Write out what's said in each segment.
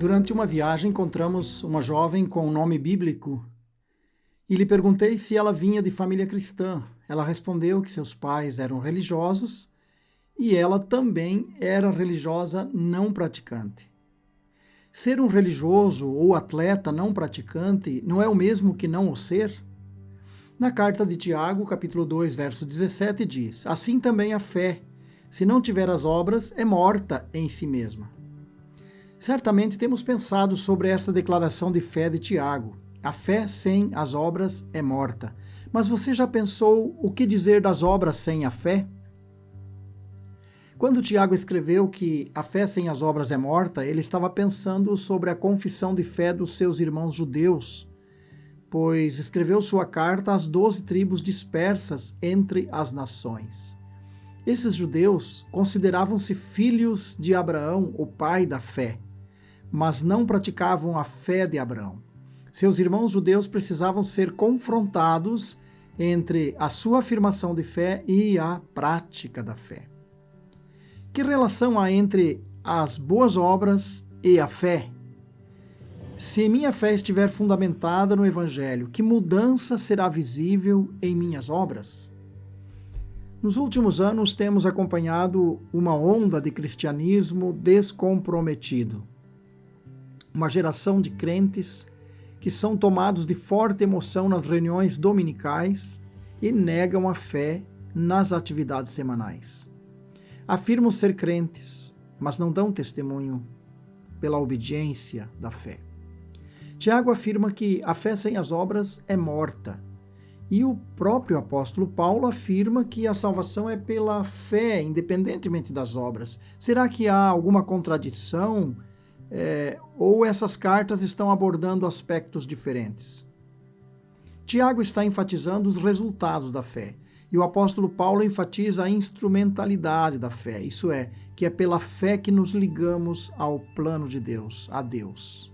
Durante uma viagem, encontramos uma jovem com um nome bíblico e lhe perguntei se ela vinha de família cristã. Ela respondeu que seus pais eram religiosos e ela também era religiosa não praticante. Ser um religioso ou atleta não praticante não é o mesmo que não o ser? Na carta de Tiago, capítulo 2, verso 17, diz: assim também a fé, se não tiver as obras, é morta em si mesma. Certamente temos pensado sobre essa declaração de fé de Tiago. A fé sem as obras é morta. Mas você já pensou o que dizer das obras sem a fé? Quando Tiago escreveu que a fé sem as obras é morta, ele estava pensando sobre a confissão de fé dos seus irmãos judeus, pois escreveu sua carta às 12 tribos dispersas entre as nações. Esses judeus consideravam-se filhos de Abraão, o pai da fé, mas não praticavam a fé de Abraão. Seus irmãos judeus precisavam ser confrontados entre a sua afirmação de fé e a prática da fé. Que relação há entre as boas obras e a fé? Se minha fé estiver fundamentada no Evangelho, que mudança será visível em minhas obras? Nos últimos anos temos acompanhado uma onda de cristianismo descomprometido. Uma geração de crentes que são tomados de forte emoção nas reuniões dominicais e negam a fé nas atividades semanais. Afirmam ser crentes, mas não dão testemunho pela obediência da fé. Tiago afirma que a fé sem as obras é morta. E o próprio apóstolo Paulo afirma que a salvação é pela fé, independentemente das obras. Será que há alguma contradição? Ou essas cartas estão abordando aspectos diferentes? Tiago está enfatizando os resultados da fé, e o apóstolo Paulo enfatiza a instrumentalidade da fé, isso é, que é pela fé que nos ligamos ao plano de Deus, a Deus.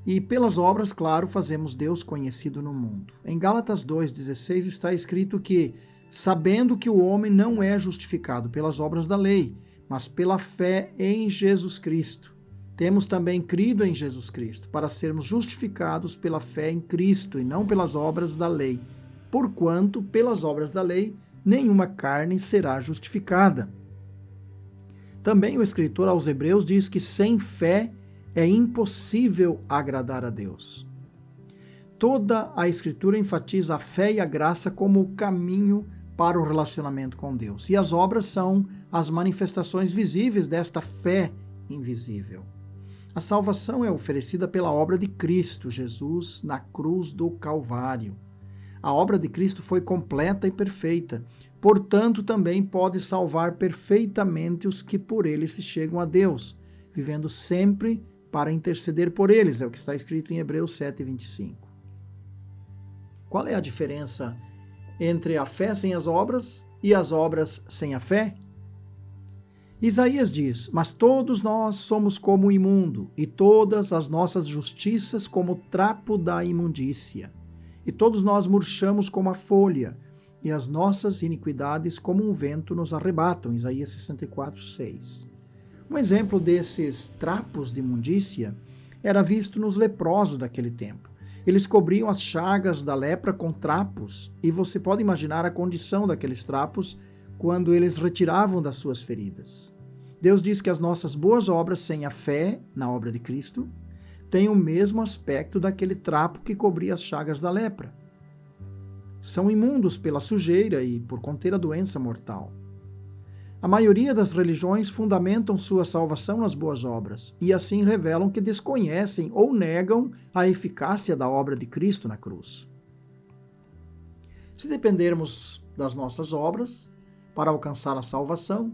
E pelas obras, claro, fazemos Deus conhecido no mundo. Em Gálatas 2,16 está escrito que, sabendo que o homem não é justificado pelas obras da lei, mas pela fé em Jesus Cristo. Temos também crido em Jesus Cristo, para sermos justificados pela fé em Cristo e não pelas obras da lei. Porquanto, pelas obras da lei, nenhuma carne será justificada. Também o escritor aos Hebreus diz que sem fé é impossível agradar a Deus. Toda a Escritura enfatiza a fé e a graça como o caminho para o relacionamento com Deus. E as obras são as manifestações visíveis desta fé invisível. A salvação é oferecida pela obra de Cristo Jesus na cruz do Calvário. A obra de Cristo foi completa e perfeita, portanto também pode salvar perfeitamente os que por ele se chegam a Deus, vivendo sempre para interceder por eles, é o que está escrito em Hebreus 7,25. Qual é a diferença entre a fé sem as obras e as obras sem a fé? Isaías diz: mas todos nós somos como o imundo, e todas as nossas justiças como trapo da imundícia. E todos nós murchamos como a folha, e as nossas iniquidades como um vento nos arrebatam. Isaías 64,6. Um exemplo desses trapos de imundícia era visto nos leprosos daquele tempo. Eles cobriam as chagas da lepra com trapos, e você pode imaginar a condição daqueles trapos quando eles retiravam das suas feridas. Deus diz que as nossas boas obras sem a fé na obra de Cristo têm o mesmo aspecto daquele trapo que cobria as chagas da lepra. São imundos pela sujeira e por conter a doença mortal. A maioria das religiões fundamentam sua salvação nas boas obras e assim revelam que desconhecem ou negam a eficácia da obra de Cristo na cruz. Se dependermos das nossas obras para alcançar a salvação,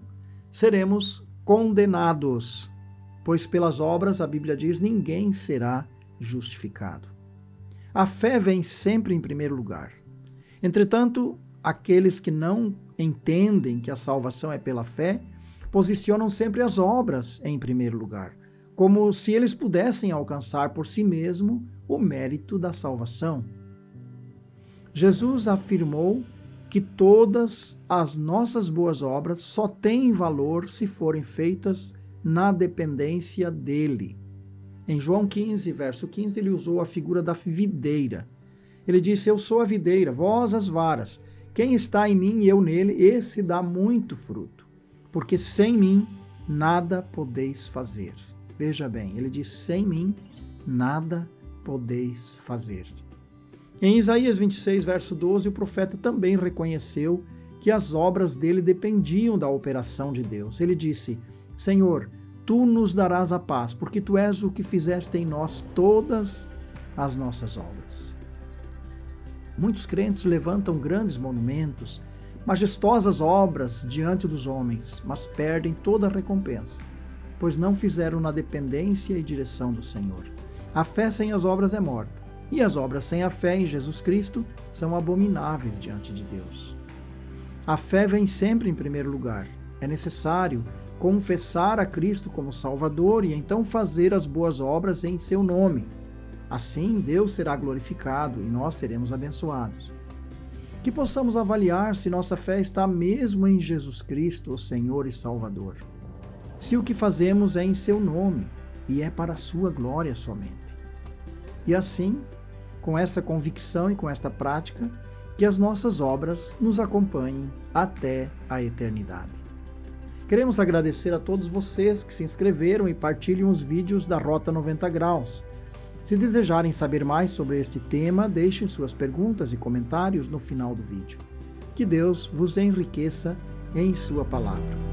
seremos condenados, pois pelas obras, a Bíblia diz, ninguém será justificado. A fé vem sempre em primeiro lugar. Entretanto, aqueles que não entendem que a salvação é pela fé, posicionam sempre as obras em primeiro lugar, como se eles pudessem alcançar por si mesmo o mérito da salvação. Jesus afirmou que todas as nossas boas obras só têm valor se forem feitas na dependência dele. Em João 15, verso 15, ele usou a figura da videira. Ele disse: eu sou a videira, vós as varas. Quem está em mim e eu nele, esse dá muito fruto, porque sem mim nada podeis fazer. Veja bem, ele diz: sem mim nada podeis fazer. Em Isaías 26, verso 12, o profeta também reconheceu que as obras dele dependiam da operação de Deus. Ele disse: Senhor, tu nos darás a paz, porque tu és o que fizeste em nós todas as nossas obras. Muitos crentes levantam grandes monumentos, majestosas obras diante dos homens, mas perdem toda a recompensa, pois não fizeram na dependência e direção do Senhor. A fé sem as obras é morta, e as obras sem a fé em Jesus Cristo são abomináveis diante de Deus. A fé vem sempre em primeiro lugar. É necessário confessar a Cristo como Salvador e então fazer as boas obras em seu nome. Assim, Deus será glorificado e nós seremos abençoados. Que possamos avaliar se nossa fé está mesmo em Jesus Cristo, o Senhor e Salvador. Se o que fazemos é em seu nome e é para a sua glória somente. E assim, com essa convicção e com esta prática, que as nossas obras nos acompanhem até a eternidade. Queremos agradecer a todos vocês que se inscreveram e partilham os vídeos da Rota 90 Graus. Se desejarem saber mais sobre este tema, deixem suas perguntas e comentários no final do vídeo. Que Deus vos enriqueça em sua palavra.